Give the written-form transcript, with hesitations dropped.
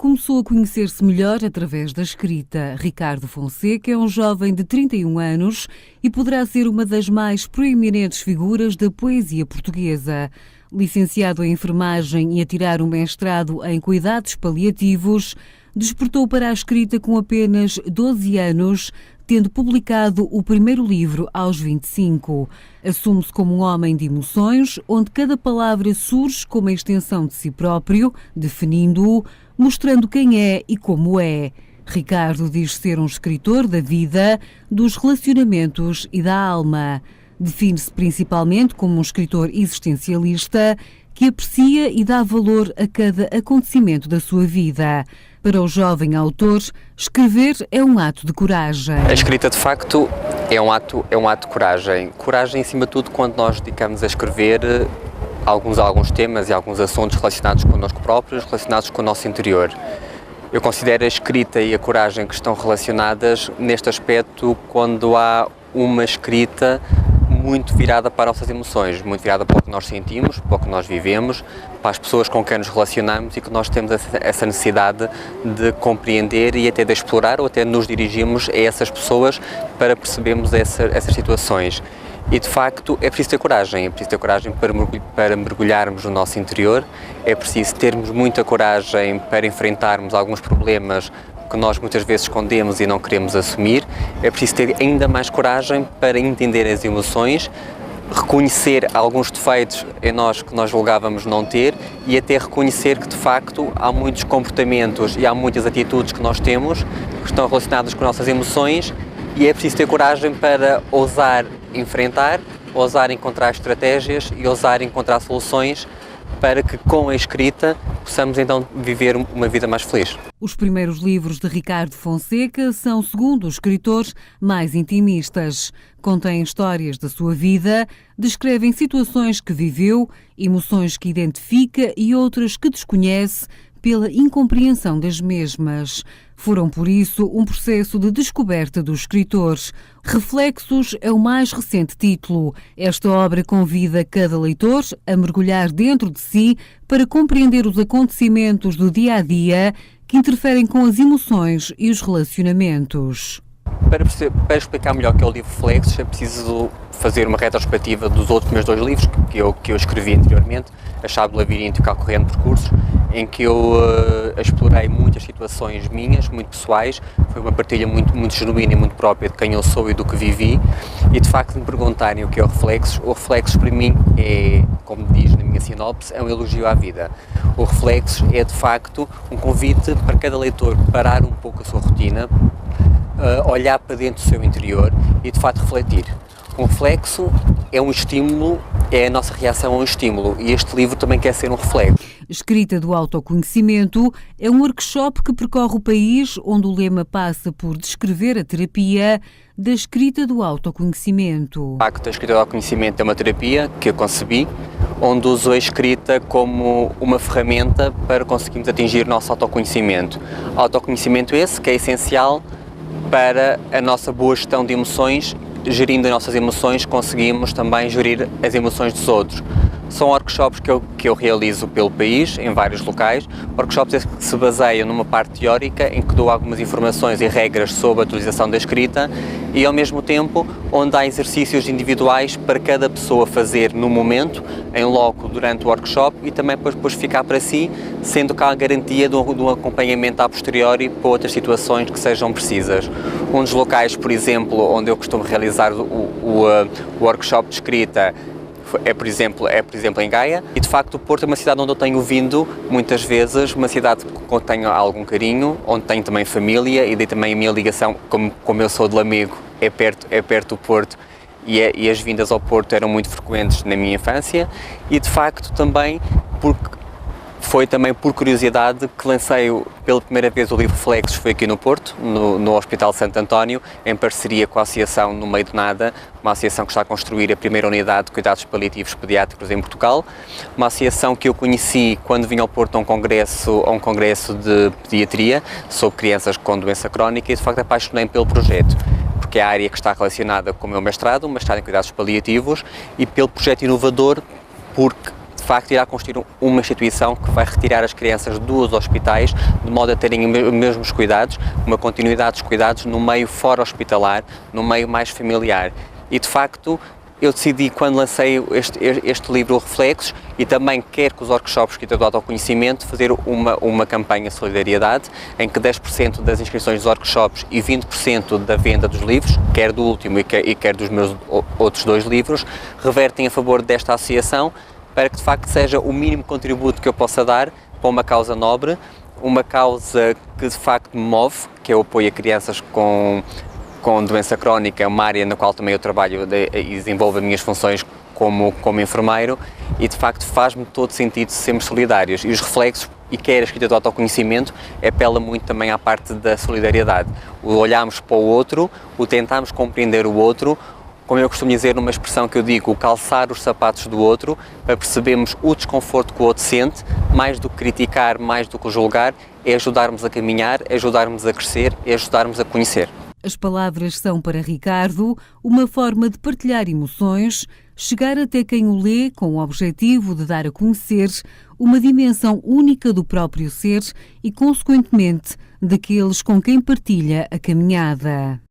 começou a conhecer-se melhor através da escrita. Ricardo Fonseca é um jovem de 31 anos e poderá ser uma das mais proeminentes figuras da poesia portuguesa. Licenciado em enfermagem e a tirar um mestrado em cuidados paliativos, despertou para a escrita com apenas 12 anos, tendo publicado o primeiro livro aos 25. Assume-se como um homem de emoções, onde cada palavra surge como a extensão de si próprio, definindo-o, mostrando quem é e como é. Ricardo diz ser um escritor da vida, dos relacionamentos e da alma. Define-se principalmente como um escritor existencialista que aprecia e dá valor a cada acontecimento da sua vida. Para o jovem autor, escrever é um ato de coragem. A escrita, de facto, é um ato de coragem. Coragem, acima de tudo, quando nós dedicamos a escrever alguns temas e alguns assuntos relacionados connosco próprios, relacionados com o nosso interior. Eu considero a escrita e a coragem que estão relacionadas neste aspecto quando há uma escrita muito virada para as nossas emoções, muito virada para o que nós sentimos, para o que nós vivemos, para as pessoas com quem nos relacionamos e que nós temos essa necessidade de compreender e até de explorar ou até nos dirigirmos a essas pessoas para percebermos essas situações. E, de facto, é preciso ter coragem para mergulharmos no nosso interior, é preciso termos muita coragem para enfrentarmos alguns problemas que nós muitas vezes escondemos e não queremos assumir, é preciso ter ainda mais coragem para entender as emoções, reconhecer alguns defeitos em nós que nós julgávamos não ter e até reconhecer que, de facto, há muitos comportamentos e há muitas atitudes que nós temos que estão relacionadas com as nossas emoções e é preciso ter coragem para ousar enfrentar, ousar encontrar estratégias e ousar encontrar soluções para que, com a escrita, possamos então viver uma vida mais feliz. Os primeiros livros de Ricardo Fonseca são, segundo os escritores, mais intimistas. Contêm histórias da sua vida, descrevem situações que viveu, emoções que identifica e outras que desconhece pela incompreensão das mesmas. Foram, por isso, um processo de descoberta dos escritores. Reflexos é o mais recente título. Esta obra convida cada leitor a mergulhar dentro de si para compreender os acontecimentos do dia-a-dia que interferem com as emoções e os relacionamentos. Para explicar melhor o que é o livro Reflexos, é preciso fazer uma retrospectiva dos outros meus dois livros que eu escrevi anteriormente, A Chave do Labirinto e o Calcorrendo Percursos, em que eu explorei muitas situações minhas, muito pessoais. Foi uma partilha muito genuína e muito própria de quem eu sou e do que vivi. E, de facto, me perguntarem o que é o Reflexos para mim é, como diz na minha sinopse, é um elogio à vida. O Reflexos é, de facto, um convite para cada leitor parar um pouco a sua rotina, olhar para dentro do seu interior e, de facto, refletir. Um reflexo é um estímulo, é a nossa reação a um estímulo e este livro também quer ser um reflexo. Escrita do Autoconhecimento é um workshop que percorre o país, onde o lema passa por descrever a terapia da escrita do autoconhecimento. De facto, a escrita do autoconhecimento é uma terapia que eu concebi, onde uso a escrita como uma ferramenta para conseguirmos atingir o nosso autoconhecimento. Autoconhecimento esse que é essencial para a nossa boa gestão de emoções. Gerindo as nossas emoções, conseguimos também gerir as emoções dos outros. São workshops que eu realizo pelo país, em vários locais, workshops que se baseiam numa parte teórica, em que dou algumas informações e regras sobre a utilização da escrita e, ao mesmo tempo, onde há exercícios individuais para cada pessoa fazer no momento, em loco, durante o workshop e também depois ficar para si, sendo que há a garantia de um acompanhamento a posteriori para outras situações que sejam precisas. Um dos locais, por exemplo, onde eu costumo realizar o workshop de escrita é, por exemplo, em Gaia e, de facto, o Porto é uma cidade onde eu tenho vindo muitas vezes, uma cidade que tenho algum carinho, onde tenho também família e daí também a minha ligação, como eu sou de Lamego, é perto do Porto e as vindas ao Porto eram muito frequentes na minha infância e, de facto, também foi também por curiosidade que lancei pela primeira vez o livro Reflexos, foi aqui no Porto, no Hospital Santo António, em parceria com a Associação No Meio do Nada, uma associação que está a construir a primeira unidade de cuidados paliativos pediátricos em Portugal, uma associação que eu conheci quando vim ao Porto a um congresso de pediatria sobre crianças com doença crónica e, de facto, apaixonei-me pelo projeto, porque é a área que está relacionada com o meu mestrado em cuidados paliativos e pelo projeto inovador, porque de facto irá construir uma instituição que vai retirar as crianças dos hospitais, de modo a terem os mesmos cuidados, uma continuidade dos cuidados no meio fora hospitalar, no meio mais familiar. E de facto, eu decidi, quando lancei este livro Reflexos, e também quero que os workshops que do autoconhecimento, fazer uma campanha de solidariedade, em que 10% das inscrições dos workshops e 20% da venda dos livros, quer do último e quer dos meus outros 2 livros, revertem a favor desta associação, para que de facto seja o mínimo contributo que eu possa dar para uma causa nobre, uma causa que de facto me move, que é o apoio a crianças com doença crónica, é uma área na qual também eu trabalho e desenvolvo as minhas funções como enfermeiro, e de facto faz-me todo sentido sermos solidários. E os reflexos, e quer a escrita do autoconhecimento, apela muito também à parte da solidariedade. O olharmos para o outro, o tentarmos compreender o outro, como eu costumo dizer numa expressão que eu digo, o calçar os sapatos do outro, para percebermos o desconforto que o outro sente, mais do que criticar, mais do que julgar, é ajudarmos a caminhar, é ajudarmos a crescer, é ajudarmos a conhecer. As palavras são para Ricardo uma forma de partilhar emoções, chegar até quem o lê com o objetivo de dar a conhecer uma dimensão única do próprio ser e, consequentemente, daqueles com quem partilha a caminhada.